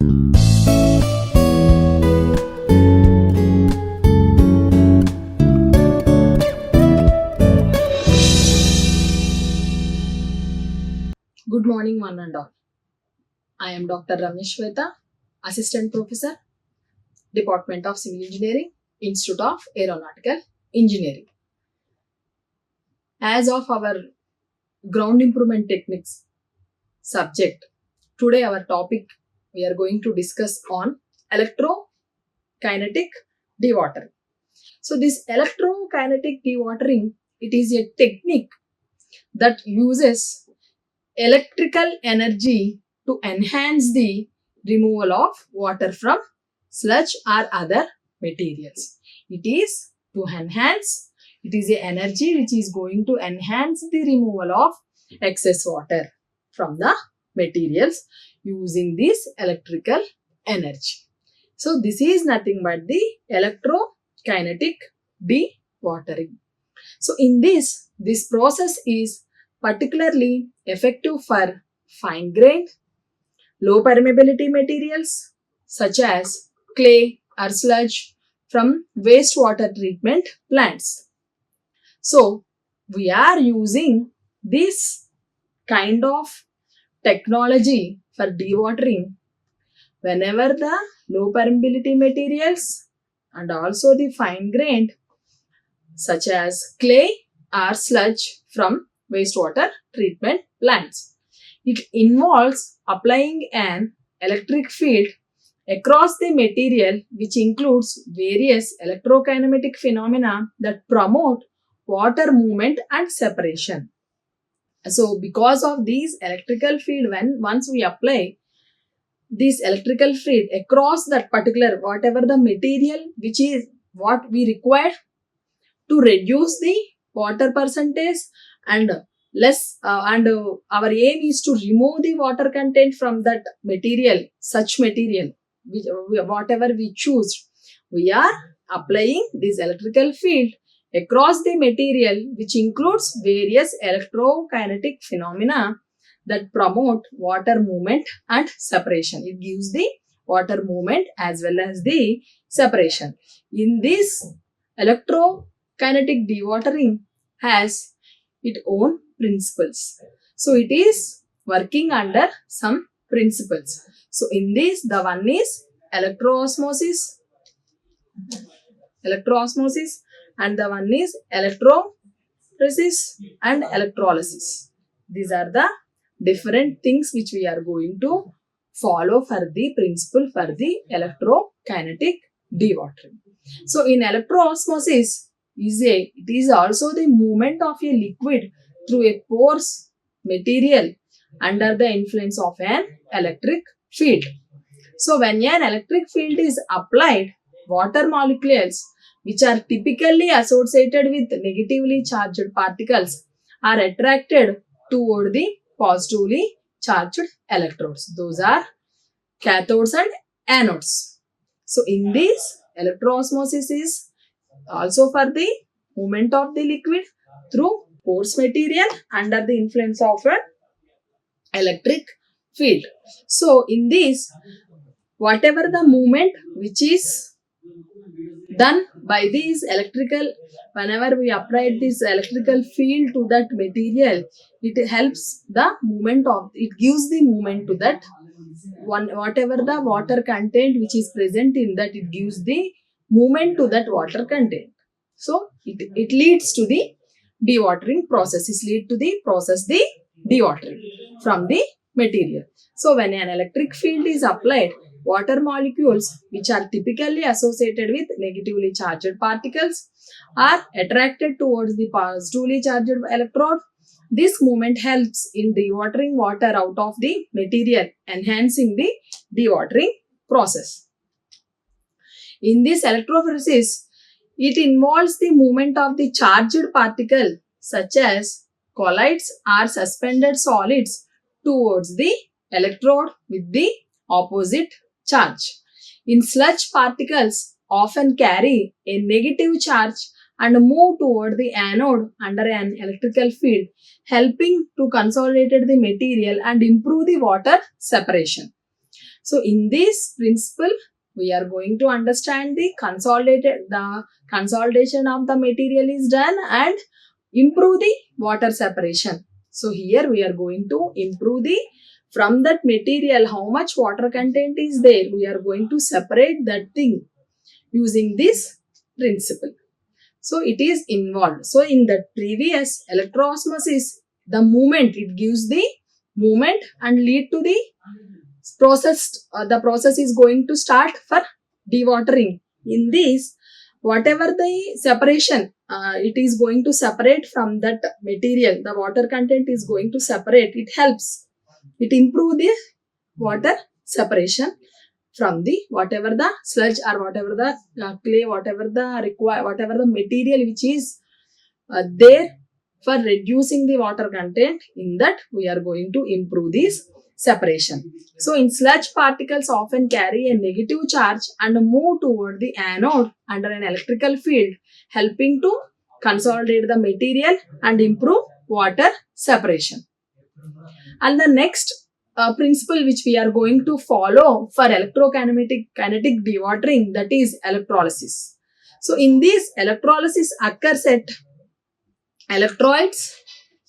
Good morning, one and all. I am Dr. Ramesh Shweta, Assistant Professor, Department of Civil Engineering, Institute of Aeronautical Engineering. As of our ground improvement techniques subject, today our topic we are going to discuss on electrokinetic dewatering. So this electrokinetic dewatering, it is a technique that uses electrical energy to enhance the removal of water from sludge or other materials. It is to enhance, it is a energy which is going to enhance the removal of excess water from the materials using this electrical energy. So this is nothing but the electrokinetic dewatering. So in this process is particularly effective for fine-grained, low permeability materials such as clay or sludge from wastewater treatment plants. So we are using this kind of technology for dewatering whenever the low permeability materials and also the fine-grained such as clay or sludge from wastewater treatment plants. It involves applying an electric field across the material, which includes various electrokinetic phenomena that promote water movement and separation. So because of these electrical field, once we apply this electrical field across that particular whatever the material which is what we require to reduce the water percentage and less our aim is to remove the water content from that material, such material whatever we choose, we are applying this electrical field across the material, which includes various electrokinetic phenomena that promote water movement and separation. It gives the water movement as well as the separation. In this electrokinetic dewatering has its own principles. So it is working under some principles. So in this, the one is electroosmosis and the one is electrophoresis and electrolysis. These are the different things which we are going to follow for the principle for the electrokinetic dewatering. So in electroosmosis, it is also the movement of a liquid through a porous material under the influence of an electric field. So when an electric field is applied, water molecules which are typically associated with negatively charged particles are attracted toward the positively charged electrodes. Those are cathodes and anodes. So in this, electroosmosis is also for the movement of the liquid through porous material under the influence of an electric field. So in this, whatever the movement which is done by these electrical, whenever we apply this electrical field to that material, it helps the movement of, it gives the movement to that one, whatever the water content which is present in that, it gives the movement to that water content. So it leads to the dewatering process. It leads to the process the dewatering from the material. So when an electric field is applied, water molecules which are typically associated with negatively charged particles are attracted towards the positively charged electrode. This movement helps in dewatering water out of the material, enhancing the dewatering process. In this electrophoresis, it involves the movement of the charged particle such as colloids or suspended solids towards the electrode with the opposite charge. In sludge, particles often carry a negative charge and move toward the anode under an electrical field, helping to consolidate the material and improve the water separation. So in this principle, we are going to understand the consolidation of the material is done and improve the water separation. So here we are going to improve the from that material how much water content is there. We are going to separate that thing using this principle. So it is involved. So in the previous electroosmosis, the movement, it gives the movement and lead to the process. The process is going to start for dewatering. In this, whatever the separation, it is going to separate from that material. The water content is going to separate. It helps. It improve the water separation from the whatever the sludge or whatever the clay, whatever the material which is there for reducing the water content. In that we are going to improve this separation. So in sludge, particles often carry a negative charge and move toward the anode under an electrical field, helping to consolidate the material and improve water separation. And the next principle which we are going to follow for electrokinetic dewatering, that is electrolysis. So in this, electrolysis occurs at electrodes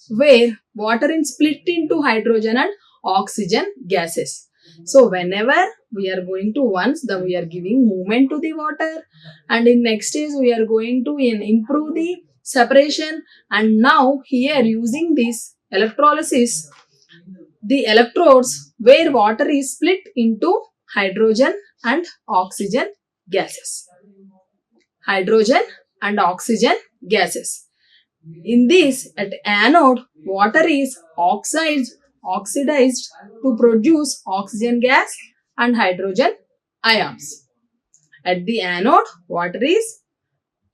where water is split into hydrogen and oxygen gases. So whenever we are going to we are giving movement to the water, and in next stage we are going to improve the separation. And now here using this electrolysis, the electrodes where water is split into hydrogen and oxygen gases. Hydrogen and oxygen gases. In this, at anode, water is oxidized to produce oxygen gas and hydrogen ions. At the anode, water is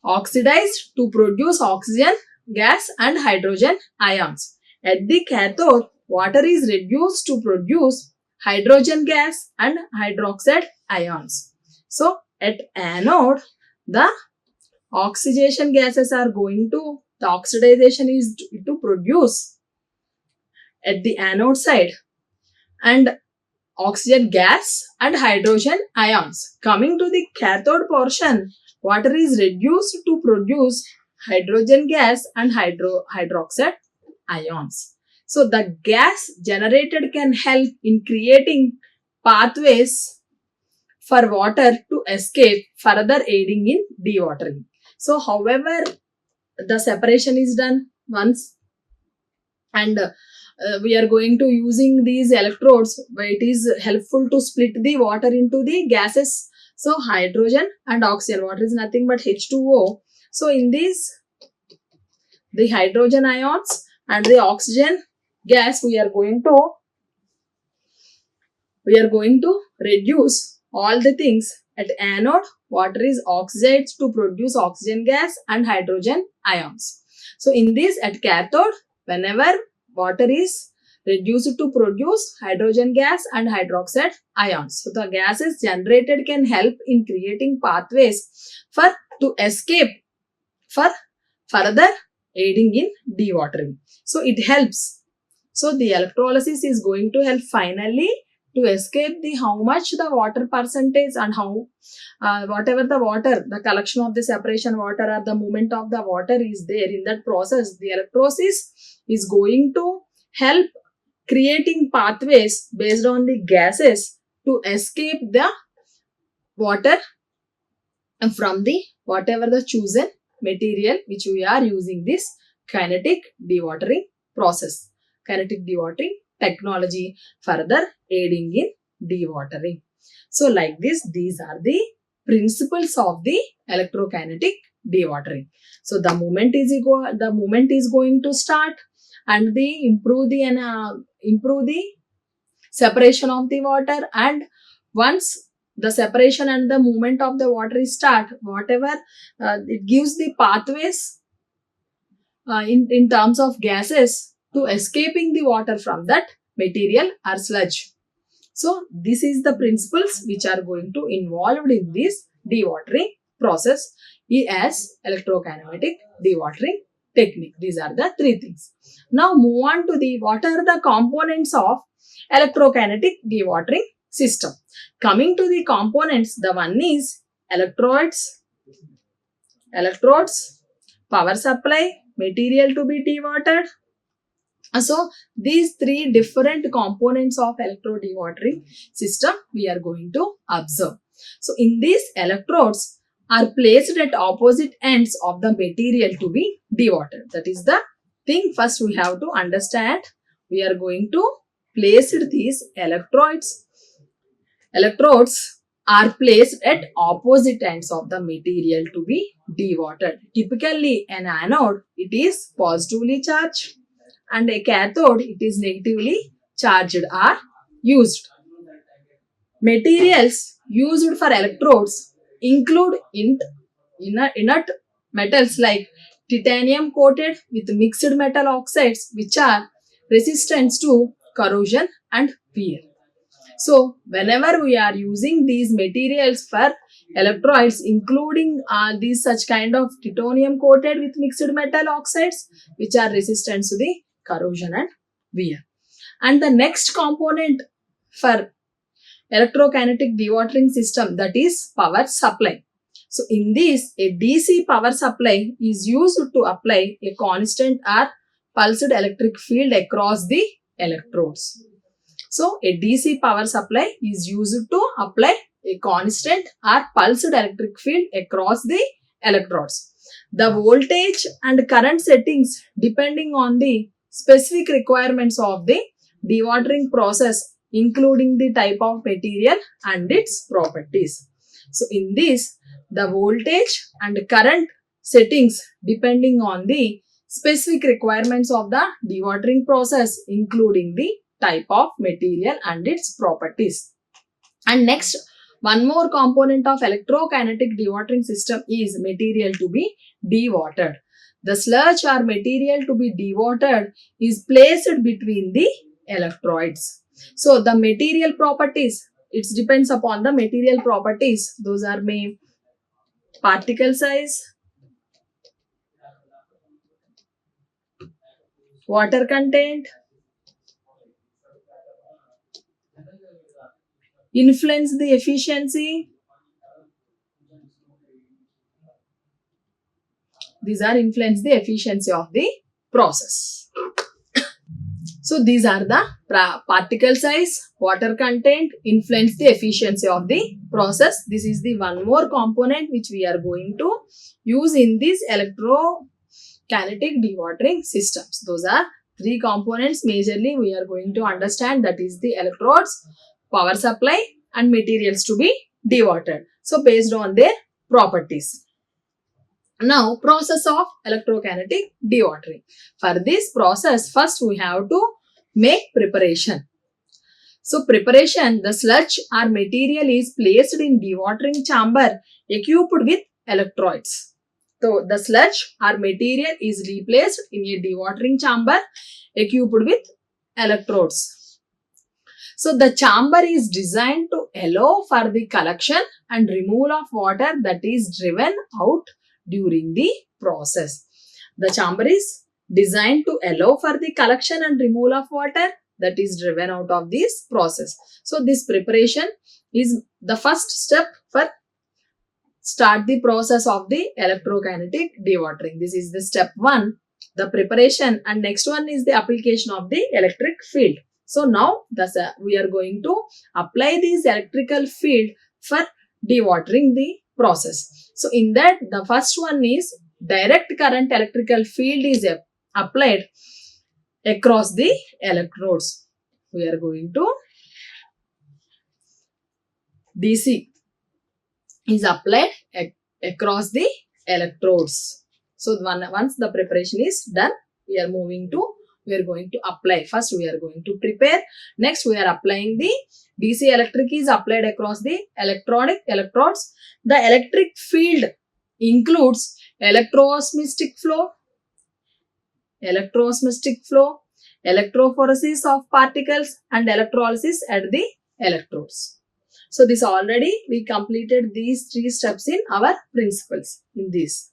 oxidized to produce oxygen gas and hydrogen ions. At the cathode, water is reduced to produce hydrogen gas and hydroxide ions. So at anode, the oxidation gases are going to, the oxidization is to produce at the anode side, and oxygen gas and hydrogen ions. Coming to the cathode portion, water is reduced to produce hydrogen gas and hydroxide ions. So the gas generated can help in creating pathways for water to escape, further aiding in dewatering. So however the separation is done once, and we are going to using these electrodes where it is helpful to split the water into the gases. So hydrogen and oxygen, water is nothing but H2O. So in this, the hydrogen ions and the oxygen gas, we are going to reduce all the things. At anode, water is oxidized to produce oxygen gas and hydrogen ions. So in this, at cathode, whenever water is reduced to produce hydrogen gas and hydroxide ions. So the gases generated can help in creating pathways to escape, for further aiding in dewatering. So it helps. So the electrolysis is going to help finally to escape the how much the water percentage and how whatever the water, the collection of the separation water or the movement of the water is there in that process. The electrolysis is going to help creating pathways based on the gases to escape the water from the whatever the chosen material which we are using this kinetic dewatering process, kinetic dewatering technology, further aiding in dewatering. So like this, these are the principles of the electrokinetic dewatering. So the movement is going to start, and improve the separation of the water. And once the separation and the movement of the water is start, whatever it gives the pathways in terms of gases to escaping the water from that material or sludge. So this is the principles which are going to involved in this dewatering process as electrokinetic dewatering technique. These are the three things. Now move on to what are the components of electrokinetic dewatering system. Coming to the components, the one is electrodes, power supply, material to be dewatered. So these three different components of electrode dewatering system we are going to observe. So in these electrodes are placed at opposite ends of the material to be dewatered. That is the thing first we have to understand. We are going to place these electrodes. Electrodes are placed at opposite ends of the material to be dewatered. Typically an anode, it is positively charged, and a cathode, it is negatively charged are used. Materials used for electrodes include inert metals like titanium coated with mixed metal oxides which are resistant to corrosion and wear. So whenever we are using these materials for electrodes, including these such kind of titanium coated with mixed metal oxides which are resistant to the corrosion and wear. And the next component for electrokinetic dewatering system, that is power supply. So in this, a DC power supply is used to apply a constant or pulsed electric field across the electrodes. So a DC power supply is used to apply a constant or pulsed electric field across the electrodes. The voltage and current settings depending on the specific requirements of the dewatering process, including the type of material and its properties. So in this, the voltage and current settings depending on the specific requirements of the dewatering process, including the type of material and its properties. And next, one more component of electrokinetic dewatering system is material to be dewatered. The sludge or material to be dewatered is placed between the electrodes. So the material properties, it depends upon the material properties. Those are particle size, water content, influence the efficiency. These are influence the efficiency of the process. So these are the particle size, water content, influence the efficiency of the process. This is the one more component which we are going to use in these electrokinetic dewatering systems. Those are three components majorly we are going to understand, that is the electrodes, power supply and materials to be dewatered. So based on their properties. Now process of electrokinetic dewatering. For this process, first we have to make preparation. So preparation, the sludge or material is placed in dewatering chamber equipped with electrodes. So the sludge or material is replaced in a dewatering chamber equipped with electrodes. So the chamber is designed to allow for the collection and removal of water that is driven out during the process. The chamber is designed to allow for the collection and removal of water that is driven out of this process. So this preparation is the first step for start the process of the electrokinetic dewatering. This is the step 1, the preparation, and next one is the application of the electric field. So now we are going to apply this electrical field for dewatering the process. So in that, the first one is direct current electrical field is applied across the electrodes. We are going to DC is applied across the electrodes. So once the preparation is done, we are going to apply. First we are going to prepare. Next we are applying the DC electric is applied across the electrodes. The electric field includes electroosmotic flow, electrophoresis of particles and electrolysis at the electrodes. So this already we completed these 3 steps in our principles in this.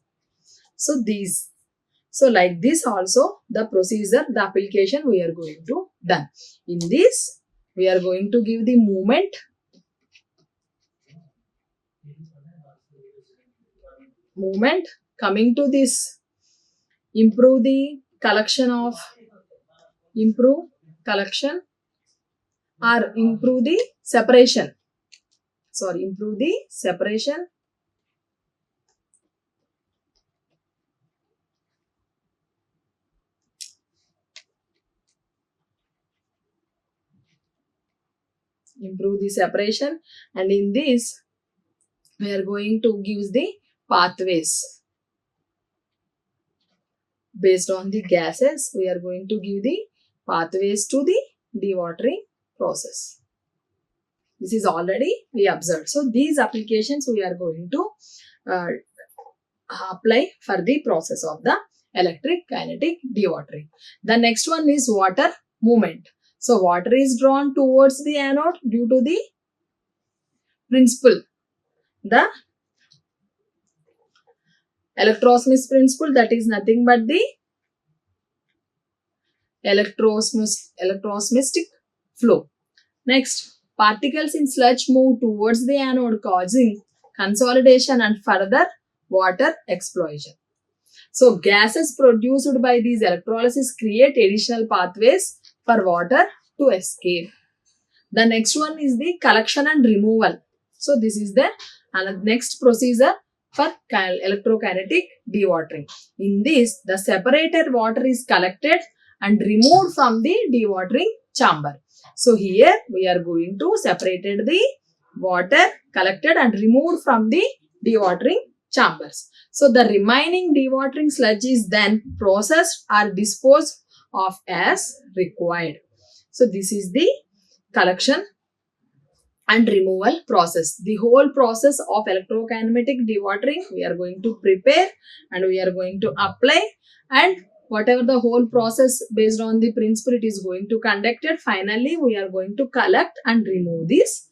So like this also the procedure, the application we are going to done. In this we are going to give the movement. Coming to this, improve collection or improve the separation. Improve the separation. Improve the separation, and in this we are going to give the pathways. Based on the gases, we are going to give the pathways to the dewatering process. This is already we observed. So these applications we are going to apply for the process of the electric kinetic dewatering. The next one is water movement. So water is drawn towards the anode due to the principle, the electrosmith principle, that is nothing but the electrosmith flow. Next, particles in sludge move towards the anode, causing consolidation and further water explosion. So gases produced by these electrolysis create additional pathways for water to escape. The next one is the collection and removal. So this is the next procedure for electrokinetic dewatering. In this, the separated water is collected and removed from the dewatering chamber. So here we are going to separate the water collected and removed from the dewatering chambers. So the remaining dewatering sludge is then processed or disposed of as required. So this is the collection and removal process. The whole process of electrokinetic dewatering we are going to prepare and we are going to apply, and whatever the whole process based on the principle it is going to conducted, finally we are going to collect and remove this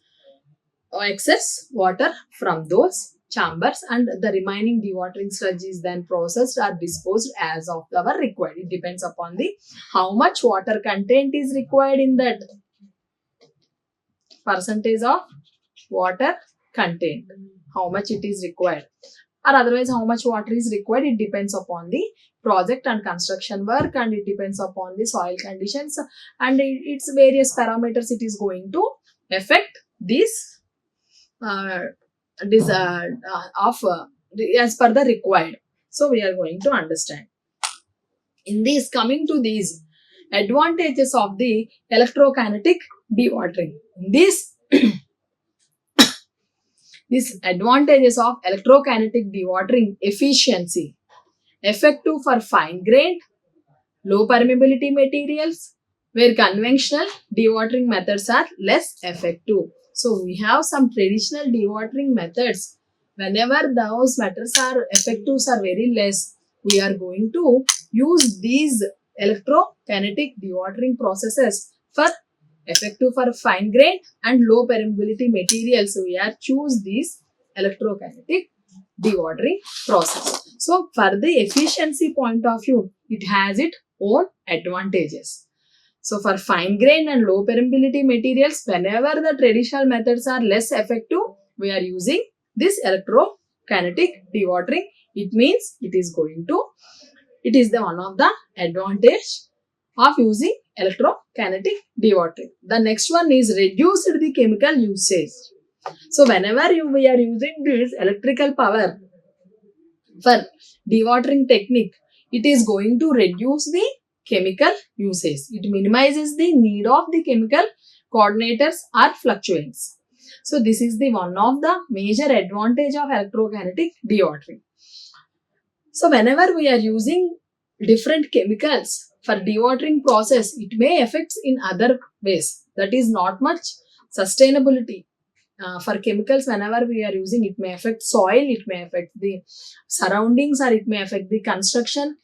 excess water from those chambers, and the remaining dewatering sludge is then processed or disposed as of our required. It depends upon the how much water content is required in that percentage of water content, how much it is required, or otherwise how much water is required. It depends upon the project and construction work, and it depends upon the soil conditions, and its various parameters it is going to affect this as per the required. So we are going to understand. In this, coming to these advantages of the electrokinetic dewatering. These advantages of electrokinetic dewatering: efficiency, effective for fine-grained, low permeability materials, where conventional dewatering methods are less effective. So we have some traditional dewatering methods. Whenever those methods are effectives are very less, we are going to use these electrokinetic dewatering processes for effective for fine grained and low permeability materials. We are choose these electrokinetic dewatering process. So for the efficiency point of view, it has its own advantages. So for fine grained and low permeability materials, whenever the traditional methods are less effective, we are using this electrokinetic dewatering. It means it is the one of the advantage of using electrokinetic dewatering. The next one is reduce the chemical usage. So whenever we are using this electrical power for dewatering technique, it is going to reduce the chemical usage. It minimizes the need of the chemical coordinators or fluctuants. So this is the one of the major advantage of electrokinetic dewatering. So whenever we are using different chemicals for dewatering process, it may affect in other ways. That is not much sustainability. For chemicals, whenever we are using, it may affect soil, it may affect the surroundings, or it may affect the construction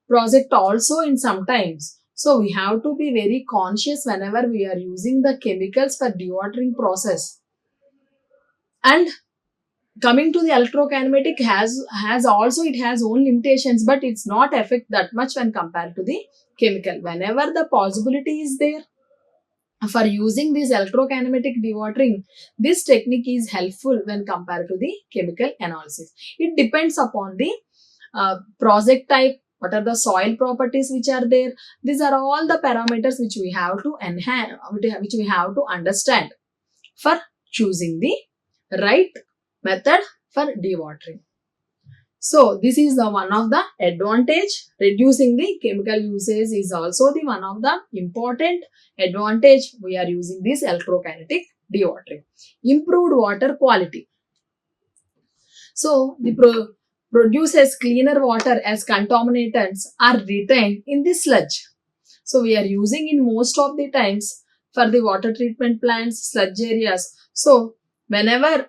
project also in sometimes. So we have to be very conscious whenever we are using the chemicals for dewatering process. And coming to the electrokinetic has also it has own limitations, but it's not affect that much when compared to the chemical. Whenever the possibility is there, For using this electrokinematic dewatering, this technique is helpful when compared to the chemical analysis. It depends upon the project type, what are the soil properties which are there. These are all the parameters which we have to enhance, which we have to understand for choosing the right method for dewatering. So this is the one of the advantage. Reducing the chemical usage is also the one of the important advantage we are using this electrokinetic dewatering. Improved water quality. So the produces cleaner water as contaminants are retained in the sludge. So we are using in most of the times for the water treatment plants, sludge areas. So whenever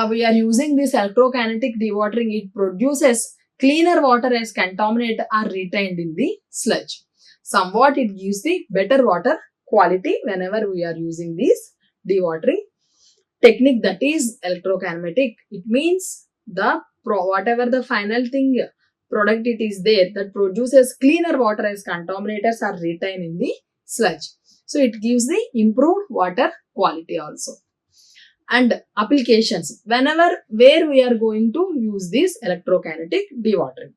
we are using this electrokinetic dewatering, it produces cleaner water as contaminant are retained in the sludge. Somewhat it gives the better water quality whenever we are using this dewatering technique, that is electrokinematic. It means the whatever the final thing product it is there that produces cleaner water as contaminators are retained in the sludge. So it gives the improved water quality also. And applications, whenever where we are going to use this electrokinetic dewatering.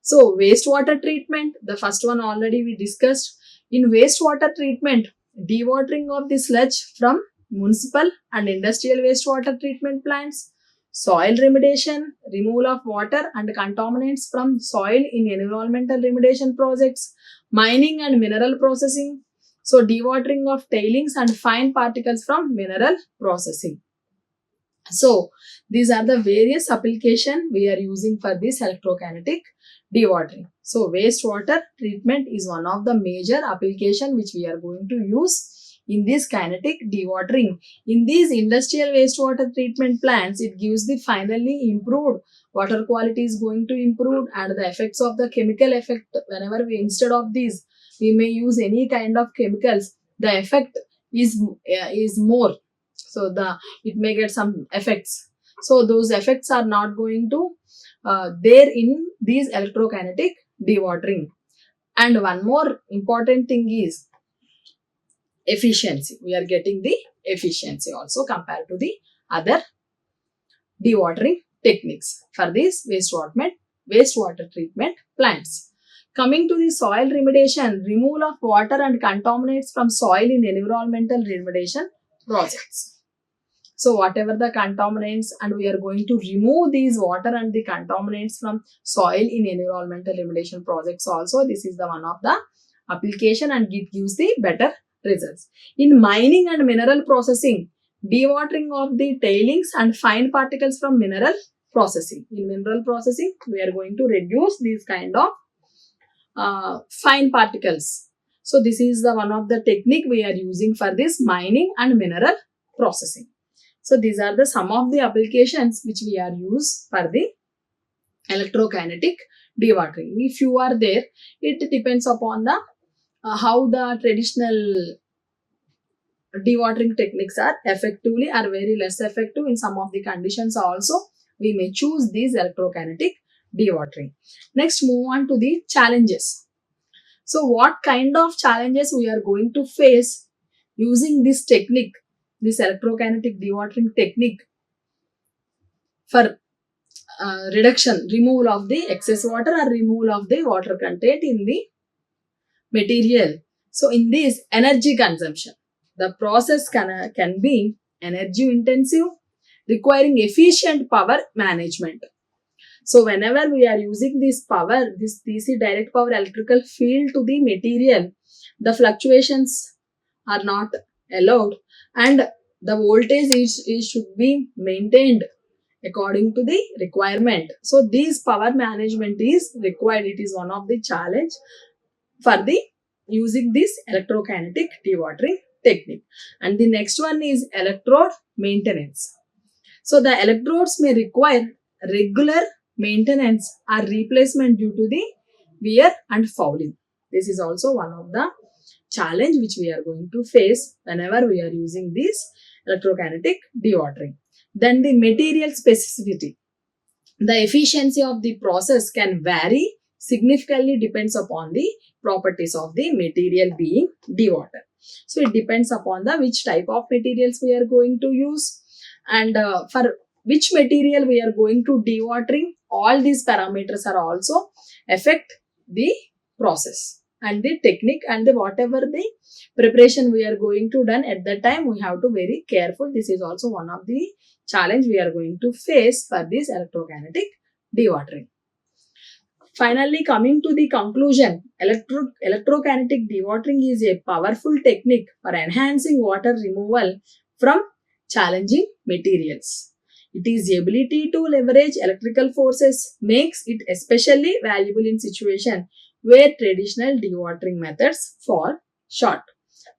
So wastewater treatment, the first one already we discussed. In wastewater treatment, dewatering of the sludge from municipal and industrial wastewater treatment plants, soil remediation, removal of water and contaminants from soil in environmental remediation projects, mining and mineral processing. So dewatering of tailings and fine particles from mineral processing. So these are the various application we are using for this electrokinetic dewatering. So wastewater treatment is one of the major application which we are going to use in this kinetic dewatering. In these industrial wastewater treatment plants, it gives the finally improved water quality is going to improve, and the effects of the chemical effect, whenever we instead of these we may use any kind of chemicals, the effect is more. So it may get some effects. So those effects are not going to there in these electrokinetic dewatering. And one more important thing is efficiency. We are getting the efficiency also compared to the other dewatering techniques for these wastewater treatment plants. Coming to the soil remediation, removal of water and contaminants from soil in environmental remediation projects. So whatever the contaminants, and we are going to remove these water and the contaminants from soil in environmental remediation projects also. This is the one of the application and it gives the better results. In mining and mineral processing, dewatering of the tailings and fine particles from mineral processing. In mineral processing, we are going to reduce these kind of fine particles. So this is the one of the technique we are using for this mining and mineral processing. So these are the some of the applications which we are used for the electrokinetic dewatering. If you are there, it depends upon the how the traditional dewatering techniques are effectively or very less effective. In some of the conditions also, we may choose these electrokinetic dewatering. Next, move on to the challenges. So what kind of challenges we are going to face using this technique, this electrokinetic dewatering technique, for removal of the excess water or removal of the water content in the material. So in this, energy consumption, the process can be energy intensive, requiring efficient power management. So whenever we are using this power, this DC direct power electrical field to the material, the fluctuations are not allowed and the voltage should be maintained according to the requirement. So this power management is required. It is one of the challenge for the using this electrokinetic dewatering technique. And the next one is electrode maintenance. So the electrodes may require regular maintenance or replacement due to the wear and fouling. This is also one of the challenge which we are going to face whenever we are using this electrokinetic dewatering. Then the material specificity. The efficiency of the process can vary significantly, depends upon the properties of the material being dewatered. So it depends upon the which type of materials we are going to use, and for which material we are going to dewatering. All these parameters are also affect the process and the technique, and the whatever the preparation we are going to done at that time, we have to very careful. This is also one of the challenge we are going to face for this electrokinetic dewatering. Finally, coming to the conclusion, electrokinetic dewatering is a powerful technique for enhancing water removal from challenging materials. It is the ability to leverage electrical forces makes it especially valuable in situations where traditional dewatering methods fall short.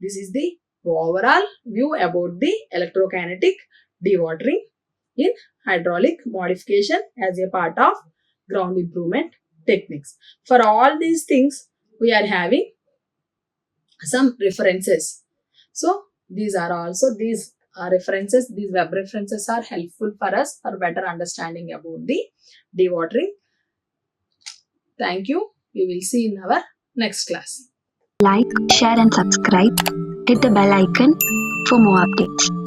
This is the overall view about the electrokinetic dewatering in hydraulic modification as a part of ground improvement techniques. For all these things, we are having some references. So these are also these references, these web references are helpful for us for better understanding about the dewatering. Thank you. We will see in our next class. Like, share and subscribe. Hit the bell icon for more updates.